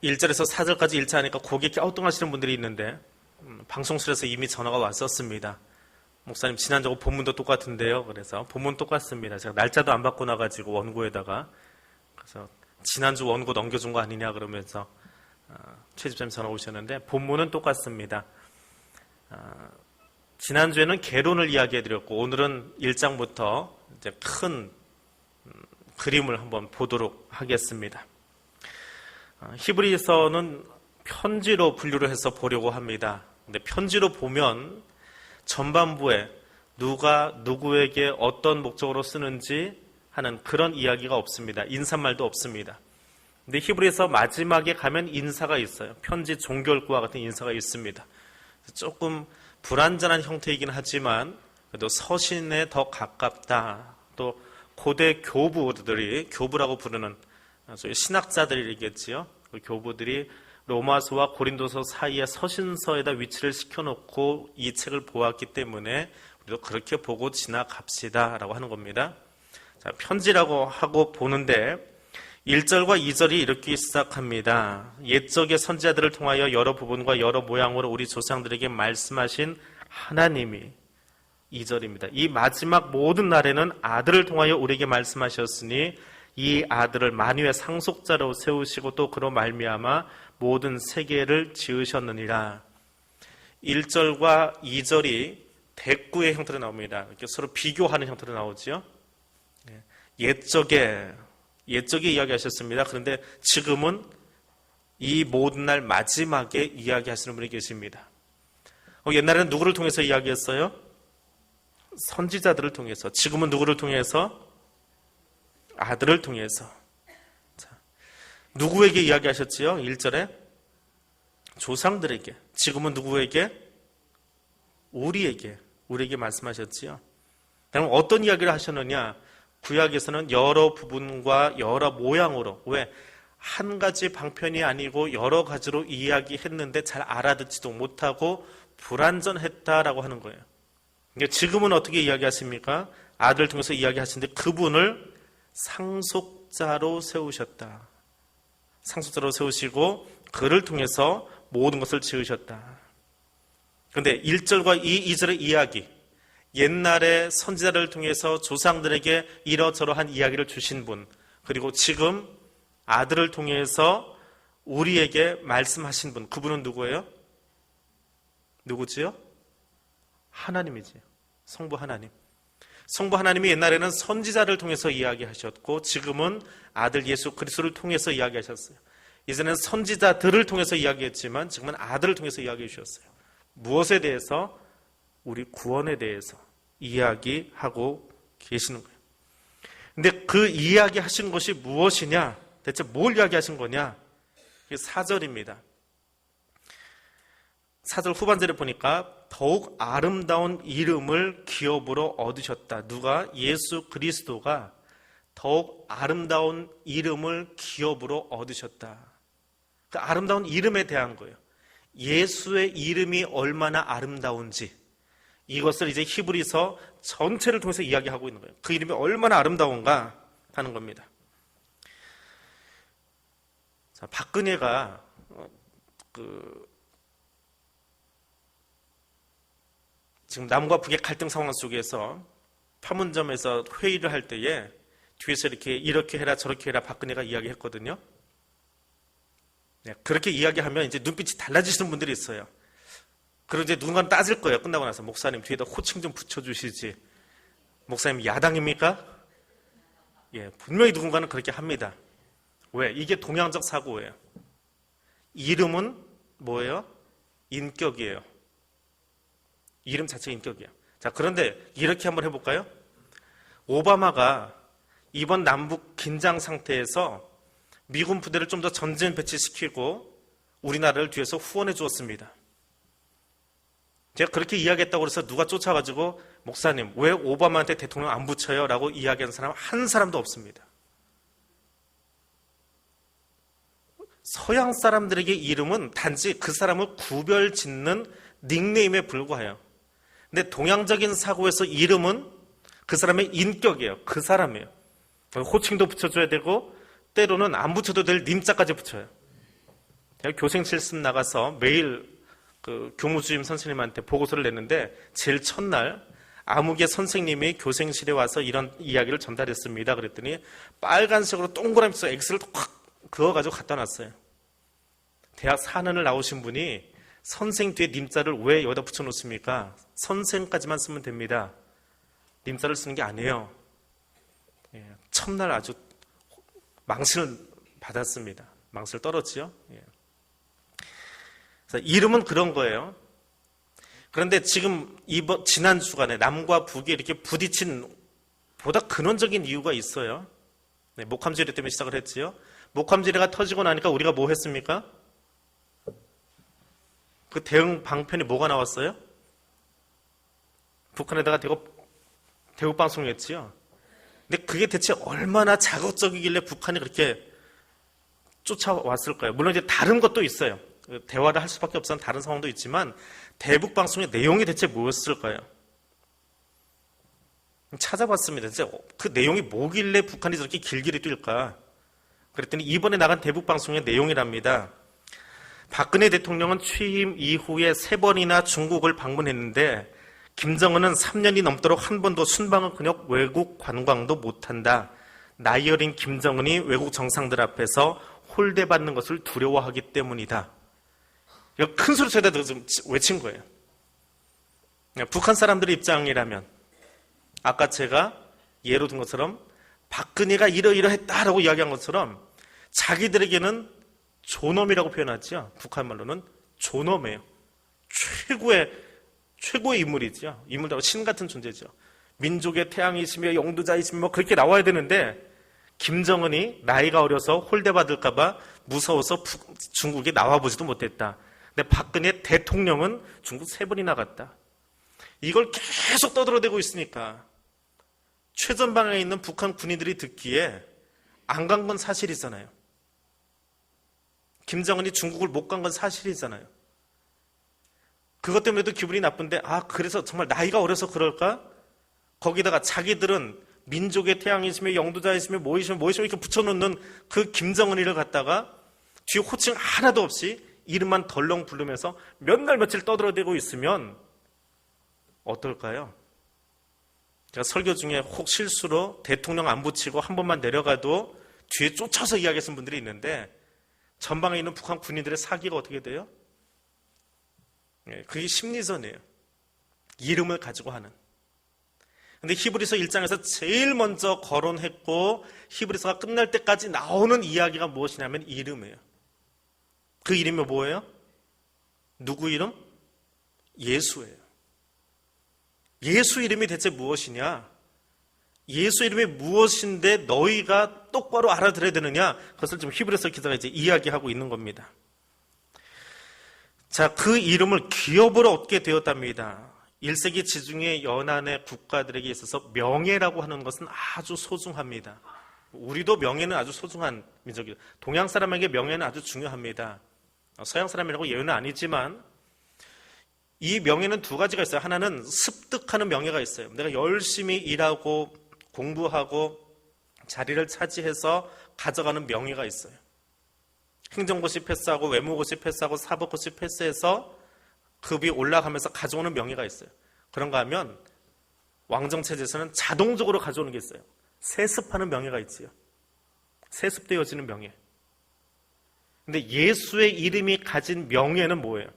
1절에서 4절까지 일치하니까 고개 갸우뚱하시는 분들이 있는데 방송실에서 이미 전화가 왔었습니다. 목사님 지난주하고 본문도 똑같은데요. 그래서 본문 똑같습니다. 제가 날짜도 안 바꿔놔가지고 원고에다가 그래서 지난주 원고 넘겨준 거 아니냐 그러면서 최 집사님 전화 오셨는데 본문은 똑같습니다. 지난주에는 개론을 이야기해드렸고 오늘은 1장부터 이제 큰 그림을 한번 보도록 하겠습니다. 히브리서는 편지로 분류를 해서 보려고 합니다. 근데 편지로 보면 전반부에 누가 누구에게 어떤 목적으로 쓰는지 하는 그런 이야기가 없습니다. 인사말도 없습니다. 근데 히브리서 마지막에 가면 인사가 있어요. 편지 종결구와 같은 인사가 있습니다. 조금 불완전한 형태이긴 하지만 그래도 서신에 더 가깝다. 또 고대 교부들이 교부라고 부르는 소위 신학자들이겠지요. 그 교부들이 로마서와 고린도서 사이에 서신서에다 위치를 시켜놓고 이 책을 보았기 때문에 우리도 그렇게 보고 지나갑시다 라고 하는 겁니다. 자, 편지라고 하고 보는데 1절과 2절이 이렇게 시작합니다. 옛적의 선지자들을 통하여 여러 부분과 여러 모양으로 우리 조상들에게 말씀하신 하나님이 2절입니다. 이 마지막 모든 날에는 아들을 통하여 우리에게 말씀하셨으니 이 아들을 만유의 상속자로 세우시고 또 그로 말미암아 모든 세계를 지으셨느니라. 1절과 2절이 대꾸의 형태로 나옵니다. 이렇게 서로 비교하는 형태로 나오죠. 옛적에 이야기하셨습니다. 그런데 지금은 이 모든 날 마지막에 이야기하시는 분이 계십니다. 옛날에는 누구를 통해서 이야기했어요? 선지자들을 통해서. 지금은 누구를 통해서? 아들을 통해서. 자, 누구에게 이야기하셨지요? 1절에 조상들에게. 지금은 누구에게? 우리에게 말씀하셨지요. 그럼 어떤 이야기를 하셨느냐? 구약에서는 여러 부분과 여러 모양으로, 왜? 한 가지 방편이 아니고 여러 가지로 이야기했는데 잘 알아듣지도 못하고 불완전했다라고 하는 거예요. 지금은 어떻게 이야기하십니까? 아들을 통해서 이야기하시는데 그분을 상속자로 세우셨다. 상속자로 세우시고 그를 통해서 모든 것을 지으셨다. 그런데 1절과 2절의 이야기, 옛날에 선지자를 통해서 조상들에게 이러저러한 이야기를 주신 분, 그리고 지금 아들을 통해서 우리에게 말씀하신 분, 그분은 누구예요? 누구지요? 하나님이지요. 성부 하나님. 성부 하나님이 옛날에는 선지자를 통해서 이야기하셨고 지금은 아들 예수 그리스도를 통해서 이야기하셨어요. 이제는 선지자들을 통해서 이야기했지만 지금은 아들을 통해서 이야기해 주셨어요. 무엇에 대해서? 우리 구원에 대해서 이야기하고 계시는 거예요. 근데 그 이야기하신 것이 무엇이냐? 대체 뭘 이야기하신 거냐? 이게 4절입니다. 4절 후반절에 보니까 더욱 아름다운 이름을 기업으로 얻으셨다. 누가? 예수 그리스도가 더욱 아름다운 이름을 기업으로 얻으셨다. 그 아름다운 이름에 대한 거예요. 예수의 이름이 얼마나 아름다운지 이것을 이제 히브리서 전체를 통해서 이야기하고 있는 거예요. 그 이름이 얼마나 아름다운가 하는 겁니다. 자, 박근혜가 지금 남과 북의 갈등 상황 속에서 판문점에서 회의를 할 때에 뒤에서 이렇게 해라 저렇게 해라 박근혜가 이야기했거든요. 네, 그렇게 이야기하면 이제 눈빛이 달라지시는 분들이 있어요. 그리고 이제 누군가는 따질 거예요. 끝나고 나서 목사님 뒤에다 호칭 좀 붙여주시지. 목사님 야당입니까? 예, 분명히 누군가는 그렇게 합니다. 왜? 이게 동양적 사고예요. 이름은 뭐예요? 인격이에요. 이름 자체가 인격이야. 자, 그런데 이렇게 한번 해볼까요? 오바마가 이번 남북 긴장 상태에서 미군 부대를 좀 더 전진 배치시키고 우리나라를 뒤에서 후원해 주었습니다. 제가 그렇게 이야기했다고 해서 누가 쫓아가지고 목사님 왜 오바마한테 대통령 안 붙여요? 라고 이야기하는 사람 한 사람도 없습니다. 서양 사람들에게 이름은 단지 그 사람을 구별 짓는 닉네임에 불과해요. 근데 동양적인 사고에서 이름은 그 사람의 인격이에요. 그 사람이에요. 호칭도 붙여줘야 되고 때로는 안 붙여도 될 님자까지 붙여요. 제가 교생 실습 나가서 매일 그 교무주임 선생님한테 보고서를 냈는데 제일 첫날 아무개 선생님이 교생실에 와서 이런 이야기를 전달했습니다. 그랬더니 빨간색으로 동그라미 써 X를 확 그어가지고 갖다 놨어요. 대학 4년을 나오신 분이 선생 뒤에 님자를 왜 여기다 붙여놓습니까? 선생까지만 쓰면 됩니다. 님자를 쓰는 게 아니에요. 첫날 아주 망신을 받았습니다. 망신을 떨었지요. 그래서 이름은 그런 거예요. 그런데 지금 지난 주간에 남과 북이 이렇게 부딪힌 보다 근원적인 이유가 있어요. 목함지뢰 때문에 시작을 했지요. 목함지뢰가 터지고 나니까 우리가 뭐 했습니까? 그 대응 방편이 뭐가 나왔어요? 북한에다가 대북 방송을 했지요. 근데 그게 대체 얼마나 자극적이길래 북한이 그렇게 쫓아왔을까요? 물론 이제 다른 것도 있어요. 대화를 할 수밖에 없었던 다른 상황도 있지만 대북 방송의 내용이 대체 뭐였을까요? 찾아봤습니다. 진짜 그 내용이 뭐길래 북한이 저렇게 길길이 뛸까? 그랬더니 이번에 나간 대북 방송의 내용이랍니다. 박근혜 대통령은 취임 이후에 3번이나 중국을 방문했는데 김정은은 3년이 넘도록 한 번도 순방을 그냥 외국 관광도 못한다. 나이 어린 김정은이 외국 정상들 앞에서 홀대받는 것을 두려워하기 때문이다. 이거 큰 소리 쳐다 좀 외친 거예요. 북한 사람들의 입장이라면 아까 제가 예로 든 것처럼 박근혜가 이러이러했다라고 이야기한 것처럼 자기들에게는 존엄이라고 표현하죠. 북한 말로는 존엄이에요. 최고의 인물이죠. 인물도 신 같은 존재죠. 민족의 태양이시며 영두자이시며 뭐 그렇게 나와야 되는데 김정은이 나이가 어려서 홀대받을까봐 무서워서 중국에 나와보지도 못했다. 근데 박근혜 대통령은 중국 3번이나 갔다. 이걸 계속 떠들어대고 있으니까 최전방에 있는 북한 군인들이 듣기에 안 간 건 사실이잖아요. 김정은이 중국을 못 간 건 사실이잖아요. 그것 때문에도 기분이 나쁜데 그래서 정말 나이가 어려서 그럴까? 거기다가 자기들은 민족의 태양이시며 영두자이시며 뭐이시며 이렇게 붙여놓는 그 김정은이를 갖다가 뒤에 호칭 하나도 없이 이름만 덜렁 부르면서 몇 날 며칠 떠들어대고 있으면 어떨까요? 제가 설교 중에 혹 실수로 대통령 안 붙이고 한 번만 내려가도 뒤에 쫓아서 이야기하시는 분들이 있는데 전방에 있는 북한 군인들의 사기가 어떻게 돼요? 그게 심리전이에요. 이름을 가지고 하는. 근데 히브리서 1장에서 제일 먼저 거론했고 히브리서가 끝날 때까지 나오는 이야기가 무엇이냐면 이름이에요. 그 이름이 뭐예요? 누구 이름? 예수예요. 예수 이름이 대체 무엇이냐? 예수 이름이 무엇인데 너희가 똑바로 알아들어야 되느냐? 그것을 지금 히브리서 기자가 이제 이야기하고 있는 겁니다. 자, 그 이름을 기업으로 얻게 되었답니다. 1세기 지중해 연안의 국가들에게 있어서 명예라고 하는 것은 아주 소중합니다. 우리도 명예는 아주 소중한 민족이에요. 동양 사람에게 명예는 아주 중요합니다. 서양 사람이라고 예외는 아니지만 이 명예는 2가지가 있어요. 하나는 습득하는 명예가 있어요. 내가 열심히 일하고 공부하고 자리를 차지해서 가져가는 명예가 있어요. 행정고시 패스하고 외무고시 패스하고 사법고시 패스해서 급이 올라가면서 가져오는 명예가 있어요. 그런가 하면 왕정체제에서는 자동적으로 가져오는 게 있어요. 세습하는 명예가 있지요. 세습되어지는 명예. 근데 예수의 이름이 가진 명예는 뭐예요?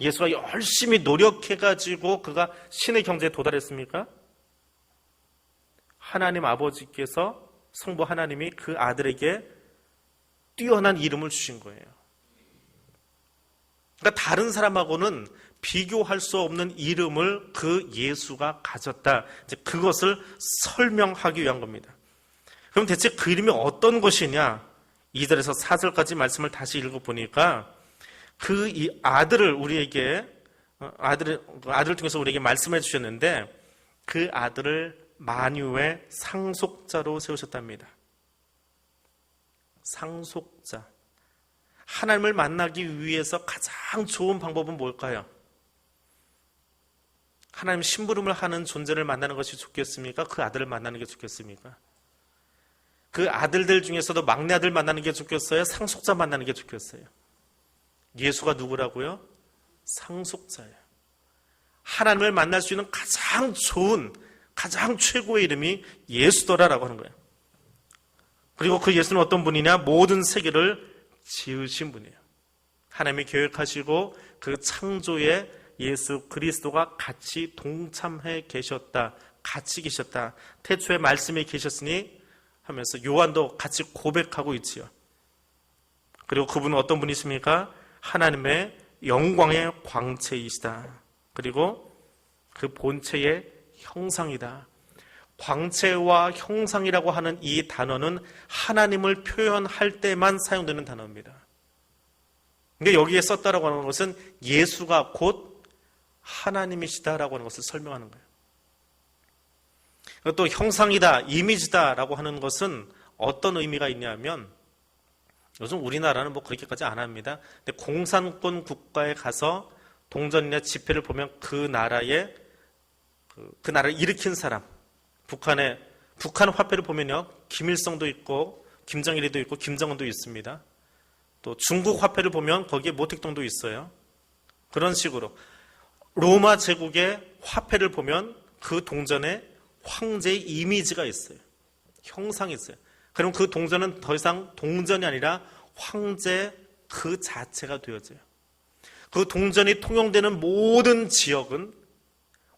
예수가 열심히 노력해가지고 그가 신의 경제에 도달했습니까? 하나님 아버지께서 성부 하나님이 그 아들에게 뛰어난 이름을 주신 거예요. 그러니까 다른 사람하고는 비교할 수 없는 이름을 그 예수가 가졌다. 이제 그것을 설명하기 위한 겁니다. 그럼 대체 그 이름이 어떤 것이냐? 2절에서 4절까지 말씀을 다시 읽어보니까 그 이 아들을 우리에게 아들을 통해서 우리에게 말씀해 주셨는데 그 아들을 만유의 상속자로 세우셨답니다. 상속자. 하나님을 만나기 위해서 가장 좋은 방법은 뭘까요? 하나님 심부름을 하는 존재를 만나는 것이 좋겠습니까? 그 아들을 만나는 게 좋겠습니까? 그 아들들 중에서도 막내 아들 만나는 게 좋겠어요? 상속자 만나는 게 좋겠어요? 예수가 누구라고요? 상속자예요. 하나님을 만날 수 있는 가장 좋은, 가장 최고의 이름이 예수더라라고 하는 거예요. 그리고 그 예수는 어떤 분이냐? 모든 세계를 지으신 분이에요. 하나님이 계획하시고 그 창조에 예수 그리스도가 같이 동참해 계셨다. 같이 계셨다. 태초에 말씀이 계셨으니 하면서 요한도 같이 고백하고 있지요. 그리고 그분은 어떤 분이십니까? 하나님의 영광의 광채이시다. 그리고 그 본체의 형상이다. 광채와 형상이라고 하는 이 단어는 하나님을 표현할 때만 사용되는 단어입니다. 그러니까 여기에 썼다라고 하는 것은 예수가 곧 하나님이시다라고 하는 것을 설명하는 거예요. 또 형상이다, 이미지다라고 하는 것은 어떤 의미가 있냐면 요즘 우리나라는 뭐 그렇게까지 안 합니다. 근데 공산권 국가에 가서 동전이나 지폐를 보면 그 나라를 일으킨 사람, 북한 화폐를 보면요, 김일성도 있고 김정일이도 있고 김정은도 있습니다. 또 중국 화폐를 보면 거기에 모택동도 있어요. 그런 식으로 로마 제국의 화폐를 보면 그 동전에 황제의 이미지가 있어요. 형상이 있어요. 그럼 그 동전은 더 이상 동전이 아니라 황제 그 자체가 되어져요. 그 동전이 통용되는 모든 지역은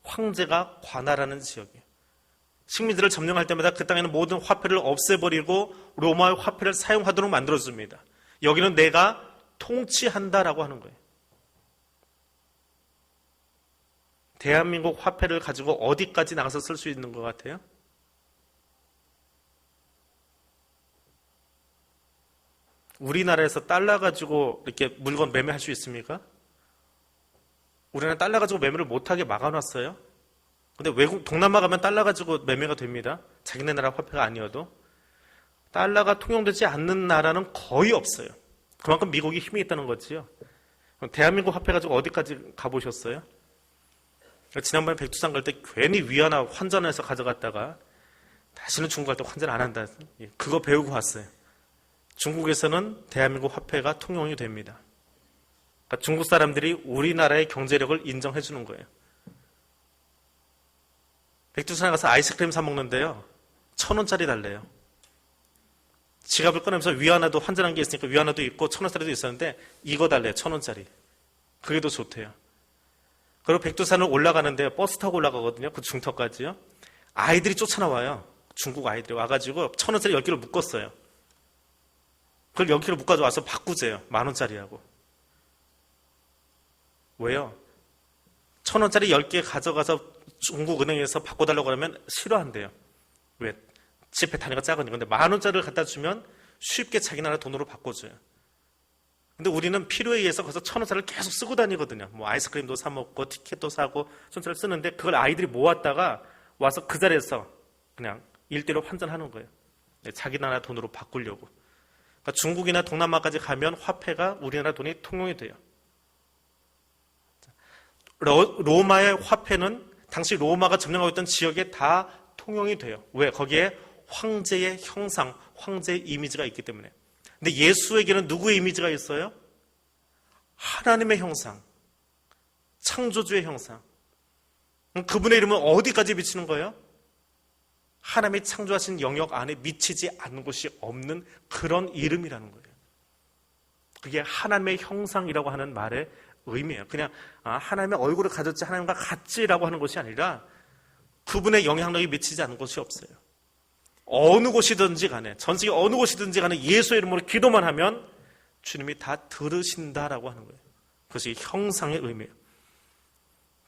황제가 관할하는 지역이에요. 식민지를 점령할 때마다 그 땅에는 모든 화폐를 없애버리고 로마의 화폐를 사용하도록 만들어줍니다. 여기는 내가 통치한다라고 하는 거예요. 대한민국 화폐를 가지고 어디까지 나가서 쓸 수 있는 것 같아요? 우리나라에서 달러 가지고 이렇게 물건 매매할 수 있습니까? 우리나라 달러 가지고 매매를 못하게 막아놨어요. 근데 외국, 동남아 가면 달러 가지고 매매가 됩니다. 자기네 나라 화폐가 아니어도. 달러가 통용되지 않는 나라는 거의 없어요. 그만큼 미국이 힘이 있다는 거지요. 대한민국 화폐 가지고 어디까지 가보셨어요? 지난번에 백두산 갈 때 괜히 위안화 환전해서 가져갔다가 다시는 중국 갈 때 환전 안 한다. 그거 배우고 왔어요. 중국에서는 대한민국 화폐가 통용이 됩니다. 그러니까 중국 사람들이 우리나라의 경제력을 인정해 주는 거예요. 백두산에 가서 아이스크림 사 먹는데요, 1,000원짜리 달래요. 지갑을 꺼내면서 위안화도 환전한 게 있으니까 위안화도 있고 1,000원짜리도 있었는데 이거 달래요. 1,000원짜리. 그게 더 좋대요. 그리고 백두산을 올라가는데 버스 타고 올라가거든요. 그 중턱까지요. 아이들이 쫓아나와요. 중국 아이들이 와가지고 1,000원짜리 10개를 묶었어요. 그걸 10개를 묶어서 와서 바꾸재요. 10,000원짜리하고. 왜요? 1,000원짜리 10개 가져가서 중국은행에서 바꿔달라고 하면 싫어한대요. 왜? 지폐 단위가 작으니까. 근데 10,000원짜리를 갖다 주면 쉽게 자기 나라 돈으로 바꿔줘요. 근데 우리는 필요에 의해서 거기서 1,000원짜리를 계속 쓰고 다니거든요. 뭐 아이스크림도 사 먹고 티켓도 사고 1,000원짜리를 쓰는데 그걸 아이들이 모았다가 와서 그 자리에서 그냥 일대로 환전하는 거예요. 자기 나라 돈으로 바꾸려고. 그러니까 중국이나 동남아까지 가면 화폐가 우리나라 돈이 통용이 돼요. 로마의 화폐는 당시 로마가 점령하고 있던 지역에 다 통용이 돼요. 왜? 거기에 황제의 형상, 황제의 이미지가 있기 때문에. 근데 예수에게는 누구의 이미지가 있어요? 하나님의 형상, 창조주의 형상. 그분의 이름은 어디까지 미치는 거예요? 하나님이 창조하신 영역 안에 미치지 않는 곳이 없는 그런 이름이라는 거예요. 그게 하나님의 형상이라고 하는 말의 의미예요. 그냥 하나님의 얼굴을 가졌지 하나님과 같지라고 하는 것이 아니라 그분의 영향력이 미치지 않는 곳이 없어요. 어느 곳이든지 간에, 전 세계 어느 곳이든지 간에 예수의 이름으로 기도만 하면 주님이 다 들으신다라고 하는 거예요. 그것이 형상의 의미예요.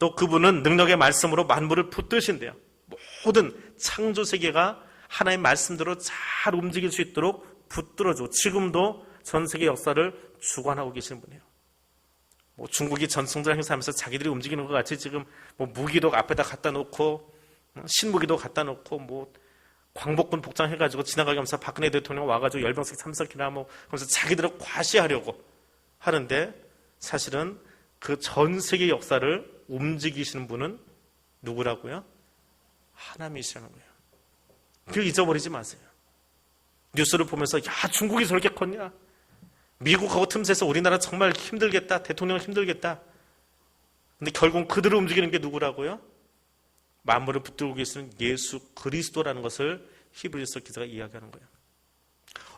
또 그분은 능력의 말씀으로 만물을 붙드신대요. 모든 창조 세계가 하나님의 말씀대로 잘 움직일 수 있도록 붙들어주고 지금도 전 세계 역사를 주관하고 계시는 분이에요. 뭐 중국이 전승절 행사하면서 자기들이 움직이는 것 같이 지금 뭐 무기도 앞에다 갖다 놓고 신무기도 갖다 놓고 뭐 광복군 복장해가지고 지나가게 하면서 박근혜 대통령 와가지고 열병식 참석이나 뭐 그러면서 자기들을 과시하려고 하는데 사실은 그 전 세계 역사를 움직이시는 분은 누구라고요? 하나님이시라는 거예요. 그걸 잊어버리지 마세요. 뉴스를 보면서 야 중국이 저렇게 컸냐? 미국하고 틈새에서 우리나라 정말 힘들겠다. 대통령 힘들겠다. 근데 결국 그들을 움직이는 게 누구라고요? 만물을 붙들고 계시는 예수 그리스도라는 것을 히브리서 기자가 이야기하는 거예요.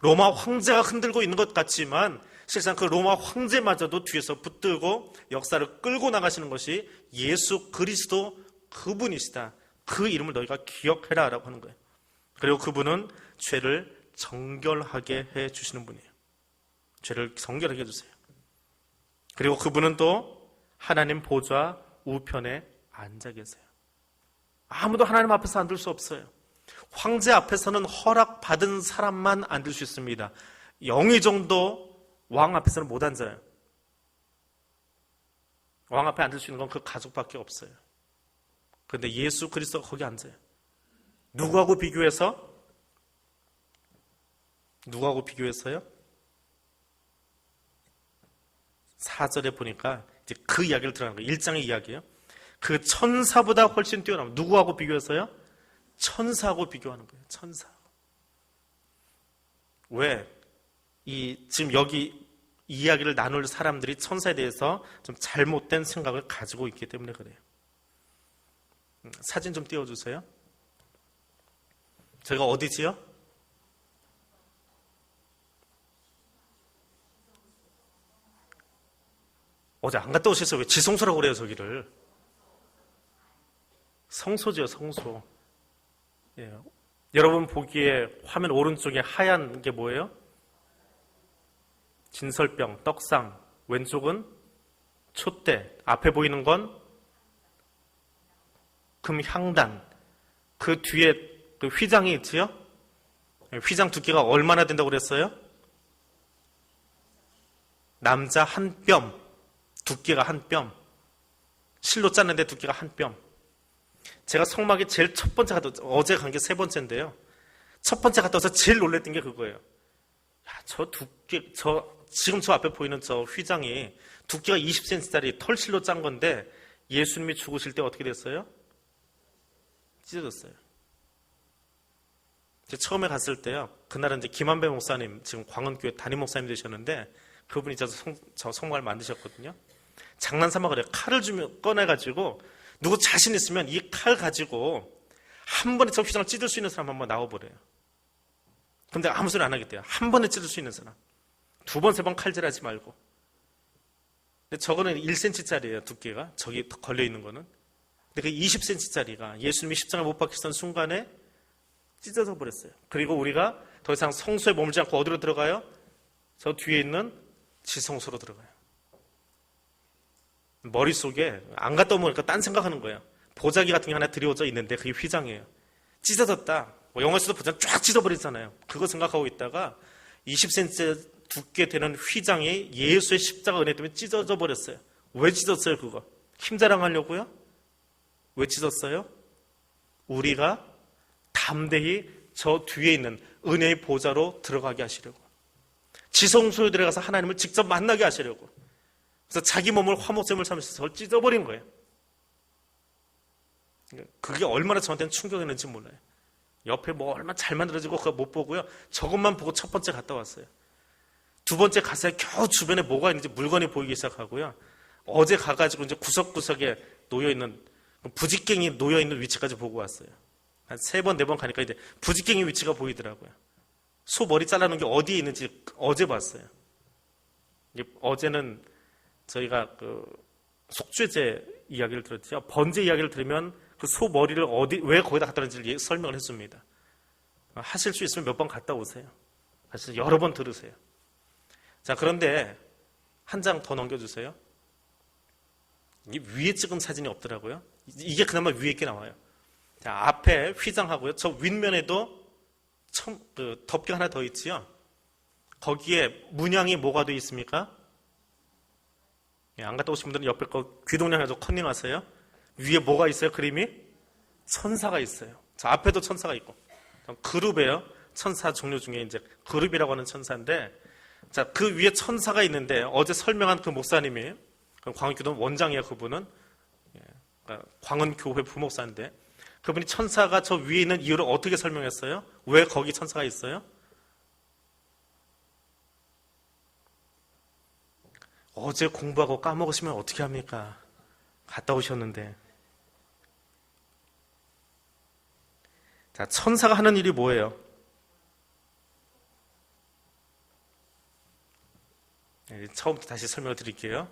로마 황제가 흔들고 있는 것 같지만 실상 그 로마 황제마저도 뒤에서 붙들고 역사를 끌고 나가시는 것이 예수 그리스도 그분이시다. 그 이름을 너희가 기억해라 라고 하는 거예요. 그리고 그분은 죄를 정결하게 해주시는 분이에요. 죄를 정결하게 해주세요. 그리고 그분은 또 하나님 보좌 우편에 앉아 계세요. 아무도 하나님 앞에서 앉을 수 없어요. 황제 앞에서는 허락받은 사람만 앉을 수 있습니다. 영의 정도 왕 앞에서는 못 앉아요. 왕 앞에 앉을 수 있는 건 그 가족밖에 없어요. 그런데 예수 그리스도가 거기 앉아요. 누구하고 비교해서? 누구하고 비교해서요? 4절에 보니까 이제 그 이야기를 들어가는 거예요. 1장의 이야기예요. 그 천사보다 훨씬 뛰어나면 누구하고 비교해서요? 천사하고 비교하는 거예요. 천사하고. 왜? 지금 여기 이야기를 나눌 사람들이 천사에 대해서 좀 잘못된 생각을 가지고 있기 때문에 그래요. 사진 좀 띄워주세요. 저희가 어디지요? 어제 안 갔다 오셨어요? 왜 지성소라고 그래요, 저기를? 성소죠, 성소. 예. 여러분 보기에 화면 오른쪽에 하얀 게 뭐예요? 진설병, 떡상. 왼쪽은 촛대. 앞에 보이는 건 금향단. 그 뒤에 그 휘장이 있지요? 휘장 두께가 얼마나 된다고 그랬어요? 남자 한 뼘. 두께가 한 뼘. 실로 짰는데 두께가 한 뼘. 제가 성막에 제일 첫 번째 갔다, 어제 간 게 세 번째인데요. 첫 번째 갔다 와서 제일 놀랬던 게 그거예요. 야, 저 두께, 지금 저 앞에 보이는 저 휘장이 두께가 20cm짜리 털실로 짠 건데 예수님이 죽으실 때 어떻게 됐어요? 찢어졌어요. 제가 처음에 갔을 때요. 그날은 이제 김한배 목사님, 지금 광원교회 담임 목사님 되셨는데 그분이 저 성막을 만드셨거든요. 장난삼아 그래요. 칼을 꺼내가지고 누구 자신 있으면 이 칼 가지고 한 번에 저 휘장을 찢을 수 있는 사람 한번 나와보래요. 근데 아무 소리 안 하겠대요. 한 번에 찢을 수 있는 사람. 두 번, 세 번 칼질하지 말고. 근데 저거는 1cm짜리예요, 두께가. 저기 걸려있는 거는. 근데 그 20cm짜리가 예수님이 십자가에 못 박히던 순간에 찢어져 버렸어요. 그리고 우리가 더 이상 성소에 머물지 않고 어디로 들어가요? 저 뒤에 있는 지성소로 들어가요. 머릿속에 안 갔다 오니까 딴 생각하는 거예요. 보자기 같은 게 하나 드리워져 있는데 그게 휘장이에요. 찢어졌다. 영화에서도 보자기 쫙 찢어버리잖아요. 그거 생각하고 있다가 20cm 두께 되는 휘장이 예수의 십자가 은혜 때문에 찢어져 버렸어요. 왜 찢었어요, 그거? 힘자랑하려고요? 왜 찢었어요? 우리가 담대히 저 뒤에 있는 은혜의 보좌로 들어가게 하시려고. 지성소에 들어가서 하나님을 직접 만나게 하시려고. 그래서 자기 몸을 화목제물 삼으셔서 저걸 찢어버린 거예요. 그게 얼마나 저한테는 충격이었는지 몰라요. 옆에 뭐 얼마나 잘 만들어지고 그거 못 보고요. 저것만 보고 첫 번째 갔다 왔어요. 두 번째 가서야 겨우 주변에 뭐가 있는지 물건이 보이기 시작하고요. 어제 가가지고 이제 구석구석에 놓여있는, 부직갱이 놓여있는 위치까지 보고 왔어요. 한 3번, 4번 가니까 이제 부직갱이 위치가 보이더라고요. 소 머리 잘라놓은 게 어디에 있는지 어제 봤어요. 어제는 저희가 속죄제 이야기를 들었죠. 번제 이야기를 들으면 그 소 머리를 왜 거기다 갖다 놨는지 설명을 했습니다. 하실 수 있으면 몇 번 갔다 오세요. 사실 여러 번 들으세요. 자, 그런데 한 장 더 넘겨주세요. 이게 위에 찍은 사진이 없더라고요. 이게 그나마 위에 있게 나와요. 자, 앞에 휘장하고요. 저 윗면에도 덮개 하나 더 있지요. 거기에 문양이 뭐가 되어 있습니까? 안 갔다 오신 분들은 옆에 거 귀동냥 해서 컨닝 하세요. 위에 뭐가 있어요? 그림이? 천사가 있어요. 자, 앞에도 천사가 있고. 그룹이에요. 천사 종류 중에 이제 그룹이라고 하는 천사인데, 자, 그 위에 천사가 있는데 어제 설명한 그 목사님이 광원교회 원장이에요. 그분은 광원교회 부목사인데 그분이 천사가 저 위에 있는 이유를 어떻게 설명했어요? 왜 거기 천사가 있어요? 어제 공부하고 까먹으시면 어떻게 합니까? 갔다 오셨는데. 자, 천사가 하는 일이 뭐예요? 처음부터 다시 설명을 드릴게요.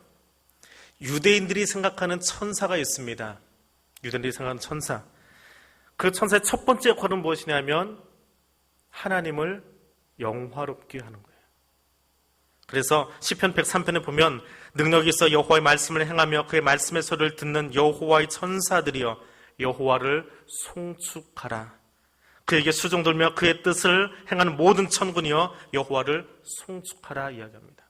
유대인들이 생각하는 천사가 있습니다. 유대인들이 생각하는 천사. 그 천사의 첫 번째 역할은 무엇이냐면 하나님을 영화롭게 하는 거예요. 그래서 시편 103편에 보면 능력이 있어 여호와의 말씀을 행하며 그의 말씀의 소리를 듣는 여호와의 천사들이여 여호와를 송축하라. 그에게 수종 들며 그의 뜻을 행하는 모든 천군이여 여호와를 송축하라 이야기합니다.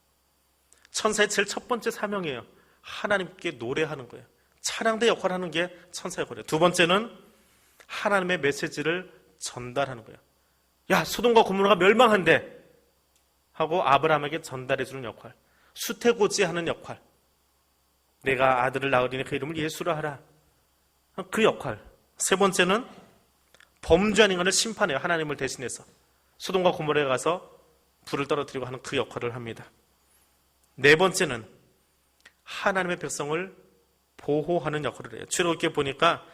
천사의 제일 첫 번째 사명이에요. 하나님께 노래하는 거예요. 찬양대 역할을 하는 게 천사의 역할이에요. 두 번째는 하나님의 메시지를 전달하는 거예요. 야, 소돔과 고모라가 멸망한대 하고 아브라함에게 전달해 주는 역할. 수태고지하는 역할. 내가 아들을 낳으리니 그 이름을 예수라 하라. 그 역할. 세 번째는 범죄한 인간을 심판해요. 하나님을 대신해서 소돔과 고모라에 가서 불을 떨어뜨리고 하는 그 역할을 합니다. 네 번째는 하나님의 백성을 보호하는 역할을 해요. 출애굽기에 보니까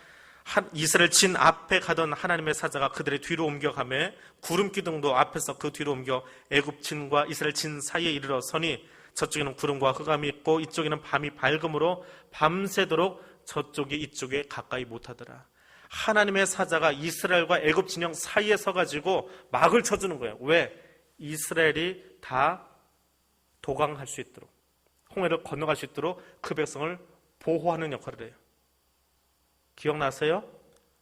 이스라엘 진 앞에 가던 하나님의 사자가 그들의 뒤로 옮겨가며 구름 기둥도 앞에서 그 뒤로 옮겨 애굽 진과 이스라엘 진 사이에 이르러 서니 저쪽에는 구름과 흑암이 있고 이쪽에는 밤이 밝음으로 밤새도록 저쪽이 이쪽에 가까이 못하더라. 하나님의 사자가 이스라엘과 애굽 진영 사이에 서가지고 막을 쳐주는 거예요. 왜? 이스라엘이 다 도강할 수 있도록, 홍해를 건너갈 수 있도록 그 백성을 보호하는 역할을 해요. 기억나세요?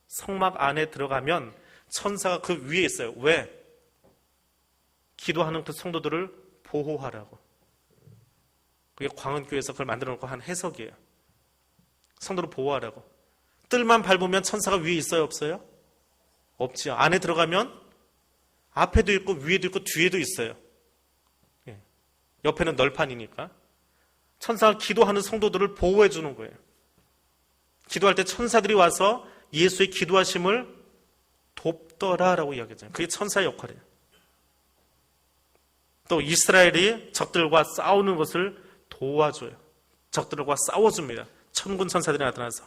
성막 안에 들어가면 천사가 그 위에 있어요. 왜? 기도하는 그 성도들을 보호하라고. 그게 광원교회에서 그걸 만들어 놓고 한 해석이에요. 성도를 보호하라고. 뜰만 밟으면 천사가 위에 있어요? 없어요? 없지요. 안에 들어가면 앞에도 있고 위에도 있고 뒤에도 있어요. 옆에는 널판이니까. 천사가 기도하는 성도들을 보호해 주는 거예요. 기도할 때 천사들이 와서 예수의 기도하심을 돕더라라고 이야기하잖아요. 그게 천사의 역할이에요. 또 이스라엘이 적들과 싸우는 것을 도와줘요. 적들과 싸워줍니다. 천군 천사들이 나타나서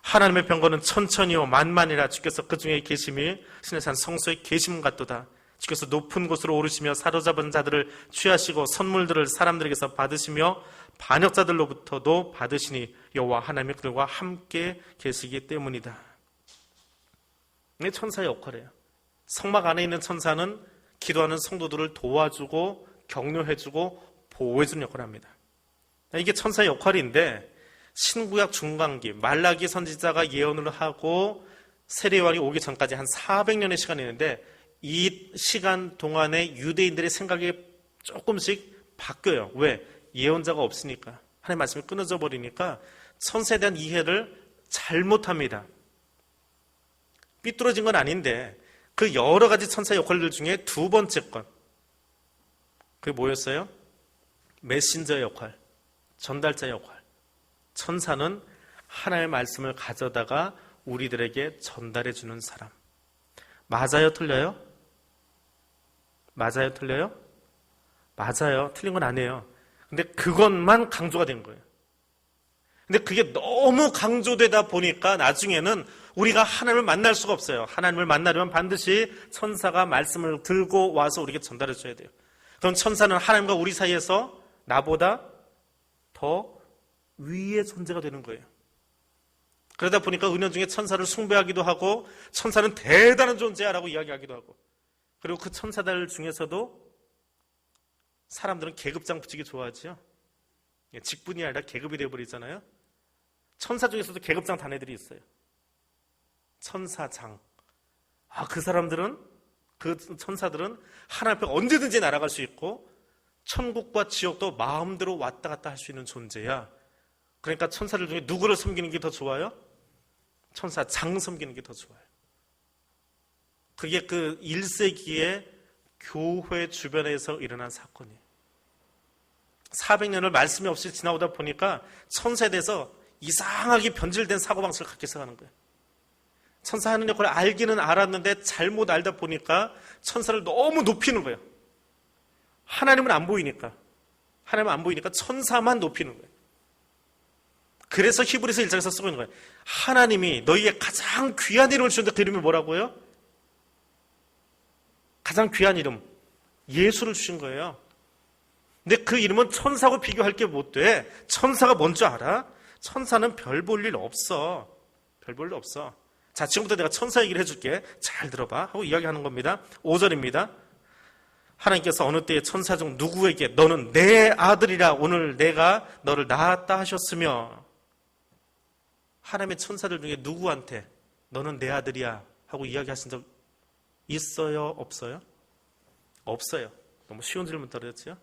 하나님의 병거는 천천히요 만만이라 주께서 그 중에 계심이 신의 산 성소에 계심 같도다. 주께서 높은 곳으로 오르시며 사로잡은 자들을 취하시고 선물들을 사람들에게서 받으시며 반역자들로부터도 받으시니 여호와 하나님이 그들과 함께 계시기 때문이다. 이게 천사의 역할이에요. 성막 안에 있는 천사는 기도하는 성도들을 도와주고 격려해주고 보호해주는 역할을 합니다. 이게 천사의 역할인데 신구약 중반기 말라기 선지자가 예언을 하고 세례요한이 오기 전까지 한 400년의 시간이 있는데 이 시간 동안에 유대인들의 생각이 조금씩 바뀌어요. 왜? 예언자가 없으니까. 하나님의 말씀이 끊어져 버리니까 천사에 대한 이해를 잘못합니다. 삐뚤어진 건 아닌데 그 여러 가지 천사의 역할들 중에 두 번째 건 그게 뭐였어요? 메신저의 역할, 전달자의 역할. 천사는 하나님의 말씀을 가져다가 우리들에게 전달해 주는 사람. 맞아요? 틀려요? 맞아요? 틀려요? 맞아요. 틀린 건 아니에요. 근데 그것만 강조가 된 거예요. 근데 그게 너무 강조되다 보니까 나중에는 우리가 하나님을 만날 수가 없어요. 하나님을 만나려면 반드시 천사가 말씀을 들고 와서 우리에게 전달해 줘야 돼요. 그럼 천사는 하나님과 우리 사이에서 나보다 더 위의 존재가 되는 거예요. 그러다 보니까 은연 중에 천사를 숭배하기도 하고 천사는 대단한 존재야라고 이야기하기도 하고 그리고 그 천사들 중에서도 사람들은 계급장 붙이기 좋아하죠. 직분이 아니라 계급이 되어버리잖아요. 천사 중에서도 계급장 단 애들이 있어요. 천사장. 그 사람들은 그 천사들은 하나님 앞에 언제든지 날아갈 수 있고 천국과 지옥도 마음대로 왔다 갔다 할 수 있는 존재야. 그러니까 천사들 중에 누구를 섬기는 게 더 좋아요? 천사장 섬기는 게 더 좋아요. 그게 그 1세기의 교회 주변에서 일어난 사건이에요. 400년을 말씀이 없이 지나오다 보니까 천사에 대해서 이상하게 변질된 사고방식을 갖기 시작하는 거예요. 천사 하는 역할을 알기는 알았는데 잘못 알다 보니까 천사를 너무 높이는 거예요. 하나님은 안 보이니까. 하나님 안 보이니까 천사만 높이는 거예요. 그래서 히브리서 1장에서 쓰고 있는 거예요. 하나님이 너희의 가장 귀한 이름을 주셨는데 그 이름이 뭐라고요? 가장 귀한 이름, 예수를 주신 거예요. 근데 그 이름은 천사하고 비교할 게 못 돼. 천사가 뭔 줄 알아? 천사는 별 볼 일 없어. 별 볼 일 없어. 자, 지금부터 내가 천사 얘기를 해줄게. 잘 들어봐. 하고 이야기하는 겁니다. 5절입니다. 하나님께서 어느 때에 천사 중 누구에게 너는 내 아들이라 오늘 내가 너를 낳았다 하셨으며, 하나님의 천사들 중에 누구한테 너는 내 아들이야 하고 이야기하신 적 있어요? 없어요? 없어요. 너무 쉬운 질문 떨어졌죠?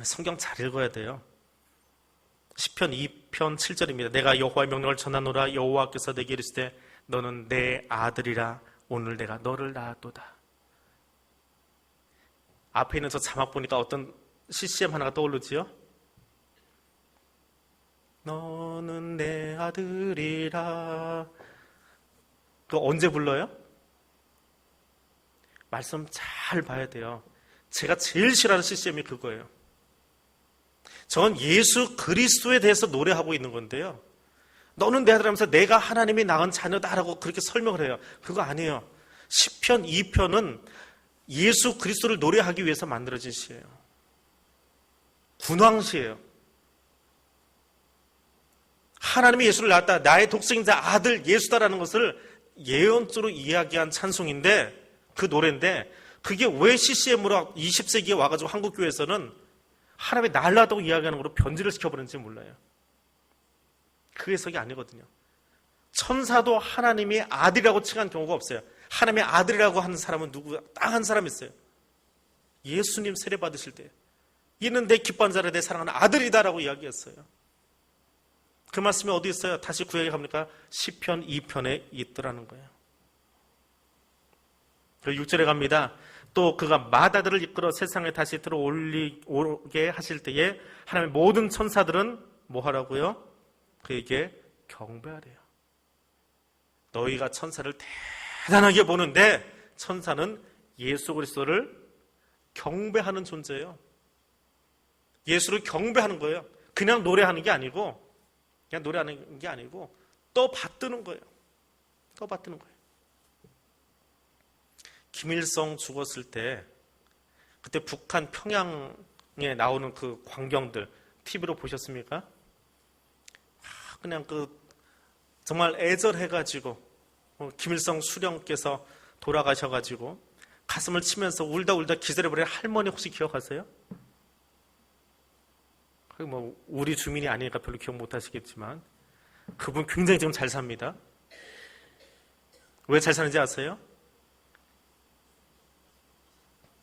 성경 잘 읽어야 돼요. 시편 2편 7절입니다. 내가 여호와의 명령을 전하노라. 여호와께서 내게 이르시되 너는 내 아들이라 오늘 내가 너를 낳았도다. 앞에 있는 저 자막 보니까 어떤 CCM 하나가 떠오르지요? 너는 내 아들이라. 그거 언제 불러요? 말씀 잘 봐야 돼요. 제가 제일 싫어하는 CCM이 그거예요. 전 예수 그리스도에 대해서 노래하고 있는 건데요. 너는 내 아들하면서 내가 하나님이 낳은 자녀다라고 그렇게 설명을 해요. 그거 아니에요. 시편 2편은 예수 그리스도를 노래하기 위해서 만들어진 시예요. 군왕시예요. 하나님이 예수를 낳았다. 나의 독생자 아들 예수다라는 것을 예언적으로 이야기한 찬송인데, 그 노래인데, 그게 왜 CCM으로 20세기에 와가지고 한국교회에서는 하나님이 날 낳았다고 이야기하는 걸로 변질을 시켜버렸는지 몰라요. 그 해석이 아니거든요. 천사도 하나님이 아들이라고 칭한 경우가 없어요. 하나님의 아들이라고 하는 사람은 누구? 딱 한 사람 있어요. 예수님 세례 받으실 때 이는 내 기뻐하는 자라 내 사랑하는 아들이다라고 이야기했어요. 그 말씀이 어디 있어요? 다시 구약에 갑니까? 시편 2편에 있더라는 거예요. 그 6절에 갑니다. 또 그가 마다들을 이끌어 세상에 다시 들어오게 하실 때에 하나님의 모든 천사들은 뭐 하라고요? 그에게 경배하래요. 너희가 천사를 대단하게 보는데 천사는 예수 그리스도를 경배하는 존재예요. 예수를 경배하는 거예요. 그냥 노래하는 게 아니고, 또 받드는 거예요. 또 받드는 거예요. 김일성 죽었을 때 그때 북한 평양에 나오는 그 광경들 TV로 보셨습니까? 그냥 정말 애절해가지고 김일성 수령께서 돌아가셔가지고 가슴을 치면서 울다 기절해버린 할머니 혹시 기억하세요? 뭐 우리 주민이 아니니까 별로 기억 못하시겠지만 그분 굉장히 지금 잘 삽니다. 왜 잘 사는지 아세요?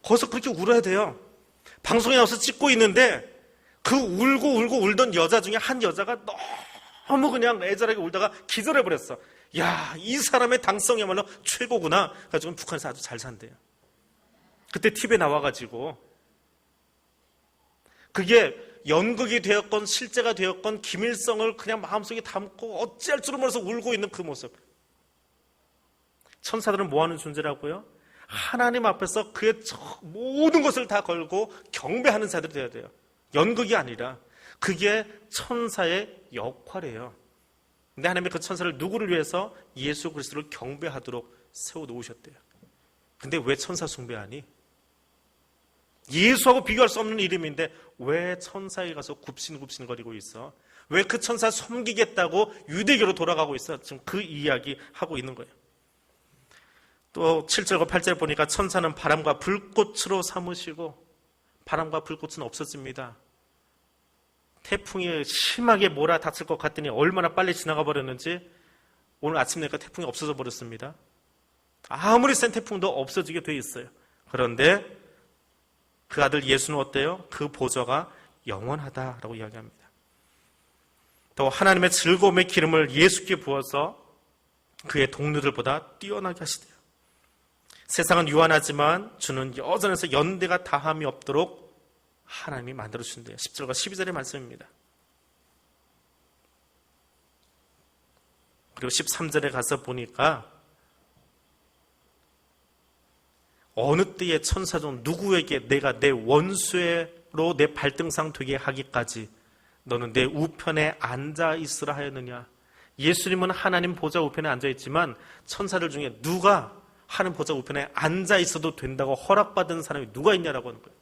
거기서 그렇게 울어야 돼요. 방송에 나와서 찍고 있는데 그 울던 여자 중에 한 여자가 너무 그냥 애절하게 울다가 기절해버렸어. 야, 이 사람의 당성이야말로 최고구나. 그래가지고 북한에서 아주 잘 산대요. 그때 TV에 나와가지고 그게 연극이 되었건 실제가 되었건 김일성을 그냥 마음속에 담고 어찌할 줄을 몰라서 울고 있는 그 모습. 천사들은 뭐하는 존재라고요? 하나님 앞에서 그의 모든 것을 다 걸고 경배하는 자들이 되어야 돼요. 연극이 아니라 그게 천사의 역할이에요. 근데 하나님이 그 천사를 누구를 위해서? 예수 그리스도를 경배하도록 세워놓으셨대요. 근데 왜 천사 숭배하니? 예수하고 비교할 수 없는 이름인데 왜 천사에 가서 굽신굽신거리고 있어? 왜 그 천사 섬기겠다고 유대교로 돌아가고 있어? 지금 그 이야기 하고 있는 거예요. 또 7절과 8절 보니까 천사는 바람과 불꽃으로 삼으시고, 바람과 불꽃은 없었습니다. 태풍이 심하게 몰아닥칠 것 같더니 얼마나 빨리 지나가 버렸는지 오늘 아침 되니까 태풍이 없어져 버렸습니다. 아무리 센 태풍도 없어지게 돼 있어요. 그런데 그 아들 예수는 어때요? 그 보좌가 영원하다라고 이야기합니다. 또 하나님의 즐거움의 기름을 예수께 부어서 그의 동료들보다 뛰어나게 하시대요. 세상은 유한하지만 주는 여전해서 연대가 다함이 없도록 하나님이 만들어주신대요. 10절과 12절의 말씀입니다. 그리고 13절에 가서 보니까 어느 때의 천사 중 누구에게 내가 내 원수로 내 발등상 되게 하기까지 너는 내 우편에 앉아 있으라 하였느냐. 예수님은 하나님 보좌 우편에 앉아 있지만 천사들 중에 누가 하나님 보좌 우편에 앉아 있어도 된다고 허락받은 사람이 누가 있냐라고 하는 거예요.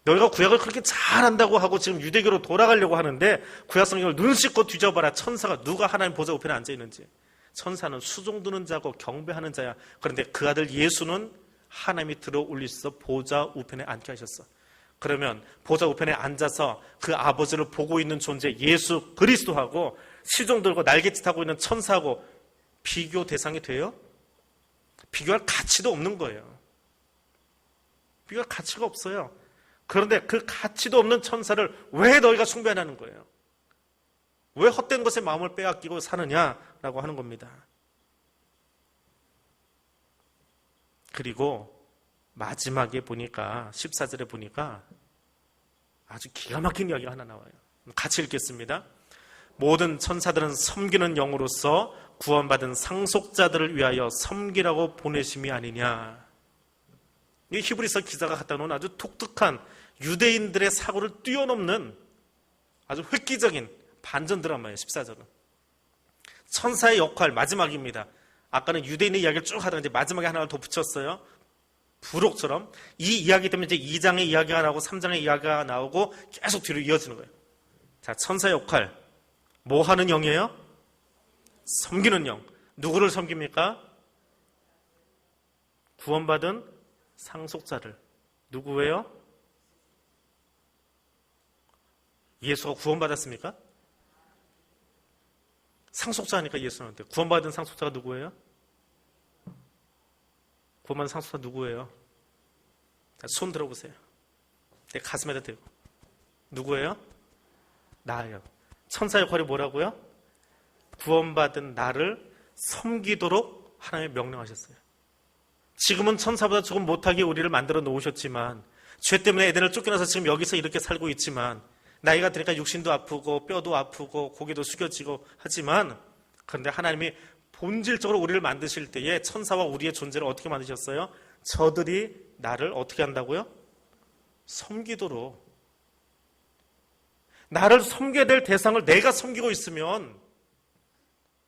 너희가 구약을 그렇게 잘한다고 하고 지금 유대교로 돌아가려고 하는데 구약 성경을 눈 씻고 뒤져봐라. 천사가 누가 하나님 보좌 우편에 앉아 있는지. 천사는 수종 드는 자고 경배하는 자야. 그런데 그 아들 예수는 하나님이 들어 올리셔서 보좌 우편에 앉게 하셨어. 그러면 보좌 우편에 앉아서 그 아버지를 보고 있는 존재 예수 그리스도하고 시종 들고 날갯짓 하고 있는 천사하고 비교 대상이 돼요? 비교할 가치도 없는 거예요. 비교할 가치가 없어요. 그런데 그 가치도 없는 천사를 왜 너희가 숭배하는 거예요? 왜 헛된 것에 마음을 빼앗기고 사느냐라고 하는 겁니다. 그리고 마지막에 보니까 14절에 보니까 아주 기가 막힌 이야기가 하나 나와요. 같이 읽겠습니다. 모든 천사들은 섬기는 영으로서 구원받은 상속자들을 위하여 섬기라고 보내심이 아니냐. 이 히브리서 기자가 갖다 놓은 아주 독특한 유대인들의 사고를 뛰어넘는 아주 획기적인 반전 드라마예요. 14절은 천사의 역할 마지막입니다. 아까는 유대인의 이야기를 쭉 하다가 이제 마지막에 하나를 더 붙였어요. 부록처럼 이 이야기 때문에 이제 2장의 이야기가 나오고 3장의 이야기가 나오고 계속 뒤로 이어지는 거예요. 자, 천사의 역할 뭐 하는 영이에요? 섬기는 영. 누구를 섬깁니까? 구원받은 상속자를. 누구예요? 예수가 구원받았습니까? 상속자니까 예수한테. 구원받은 상속자가 누구예요? 구원받은 상속자 누구예요? 자, 손 들어보세요. 내 가슴에다 대고. 누구예요? 나예요. 천사 역할이 뭐라고요? 구원받은 나를 섬기도록 하나님이 명령하셨어요. 지금은 천사보다 조금 못하게 우리를 만들어 놓으셨지만 죄 때문에 에덴을 쫓겨나서 지금 여기서 이렇게 살고 있지만 나이가 드니까 육신도 아프고 뼈도 아프고 고개도 숙여지고 하지만 그런데 하나님이 본질적으로 우리를 만드실 때에 천사와 우리의 존재를 어떻게 만드셨어요? 저들이 나를 어떻게 한다고요? 섬기도록. 나를 섬겨야 될 대상을 내가 섬기고 있으면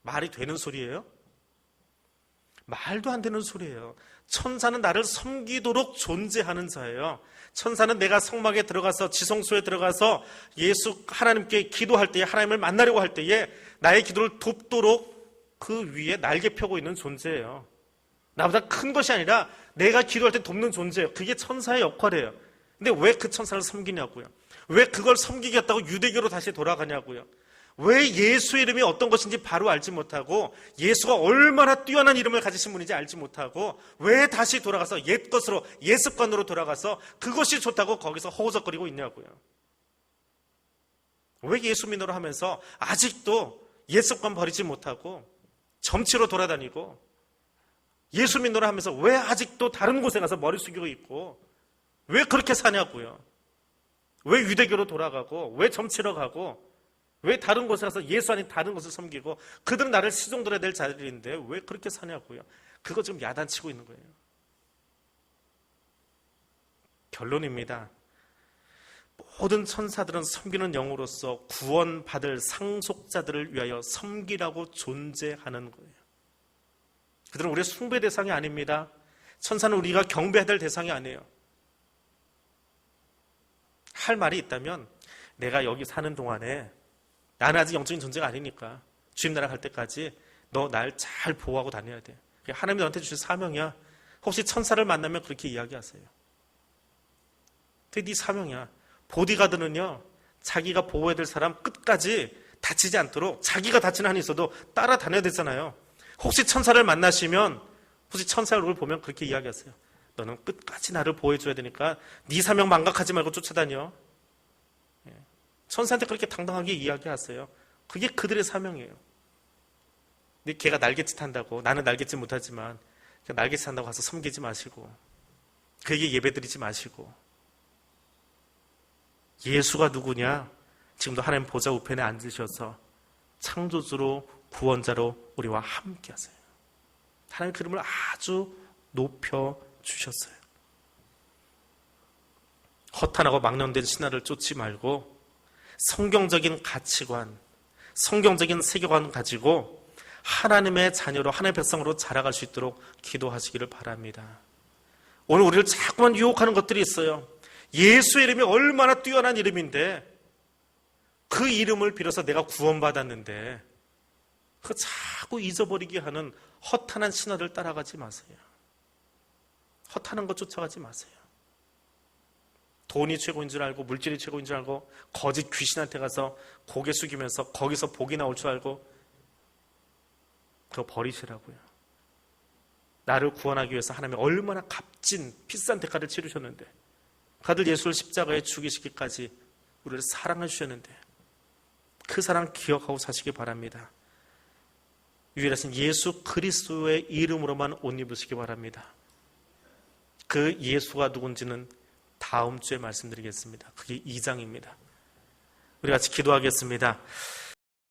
말이 되는 소리예요? 말도 안 되는 소리예요. 천사는 나를 섬기도록 존재하는 자예요. 천사는 내가 성막에 들어가서 지성소에 들어가서 예수 하나님께 기도할 때에 하나님을 만나려고 할 때에 나의 기도를 돕도록 그 위에 날개 펴고 있는 존재예요. 나보다 큰 것이 아니라 내가 기도할 때 돕는 존재예요. 그게 천사의 역할이에요. 근데 왜 그 천사를 섬기냐고요? 왜 그걸 섬기겠다고 유대교로 다시 돌아가냐고요? 왜 예수의 이름이 어떤 것인지 바로 알지 못하고 예수가 얼마나 뛰어난 이름을 가지신 분인지 알지 못하고 왜 다시 돌아가서 옛 것으로 옛 습관으로 돌아가서 그것이 좋다고 거기서 허우적거리고 있냐고요. 왜 예수 믿으러 하면서 아직도 옛 습관 버리지 못하고 점치로 돌아다니고 예수 믿으러 하면서 왜 아직도 다른 곳에 가서 머리 숙이고 있고 왜 그렇게 사냐고요. 왜 유대교로 돌아가고 왜 점치러 가고 왜 다른 곳에 가서 예수 아닌 다른 곳을 섬기고 그들은 나를 시종들어야 될 자들인데 왜 그렇게 사냐고요. 그거 지금 야단치고 있는 거예요. 결론입니다. 모든 천사들은 섬기는 영으로서 구원받을 상속자들을 위하여 섬기라고 존재하는 거예요. 그들은 우리의 숭배 대상이 아닙니다. 천사는 우리가 경배해야 될 대상이 아니에요. 할 말이 있다면 내가 여기 사는 동안에 나는 아직 영적인 존재가 아니니까 주님 나라 갈 때까지 너 날 잘 보호하고 다녀야 돼. 그게 하나님이 너한테 주신 사명이야. 혹시 천사를 만나면 그렇게 이야기하세요. 그게 네 사명이야. 보디가드는요, 자기가 보호해야 될 사람 끝까지 다치지 않도록 자기가 다치는 한이 있어도 따라다녀야 되잖아요. 혹시 천사를 만나시면 혹시 천사의 얼굴을 보면 그렇게 이야기하세요. 너는 끝까지 나를 보호해줘야 되니까 네 사명 망각하지 말고 쫓아다녀. 천사한테 그렇게 당당하게 이야기하세요. 그게 그들의 사명이에요. 근데 걔가 날갯짓 한다고, 나는 날갯짓 못하지만 날갯짓 한다고 가서 섬기지 마시고 그에게 예배드리지 마시고. 예수가 누구냐? 지금도 하나님 보좌 우편에 앉으셔서 창조주로 구원자로 우리와 함께 하세요. 하나님 그 이름을 아주 높여주셨어요. 허탄하고 망령된 신화를 쫓지 말고 성경적인 가치관, 성경적인 세계관 가지고 하나님의 자녀로, 하나님의 백성으로 자라갈 수 있도록 기도하시기를 바랍니다. 오늘 우리를 자꾸만 유혹하는 것들이 있어요. 예수의 이름이 얼마나 뛰어난 이름인데, 그 이름을 빌어서 내가 구원받았는데 그 자꾸 잊어버리게 하는 허탄한 신화를 따라가지 마세요. 허탄한 것 쫓아가지 마세요. 돈이 최고인 줄 알고, 물질이 최고인 줄 알고, 거짓 귀신한테 가서 고개 숙이면서 거기서 복이 나올 줄 알고, 그거 버리시라고요. 나를 구원하기 위해서 하나님이 얼마나 값진 비싼 대가를 치르셨는데, 그 아들 예수를 십자가에 죽이시기까지 우리를 사랑해 주셨는데, 그 사랑 기억하고 사시기 바랍니다. 유일하신 예수 그리스도의 이름으로만 옷 입으시기 바랍니다. 그 예수가 누군지는 다음 주에 말씀드리겠습니다. 그게 2장입니다. 우리 같이 기도하겠습니다.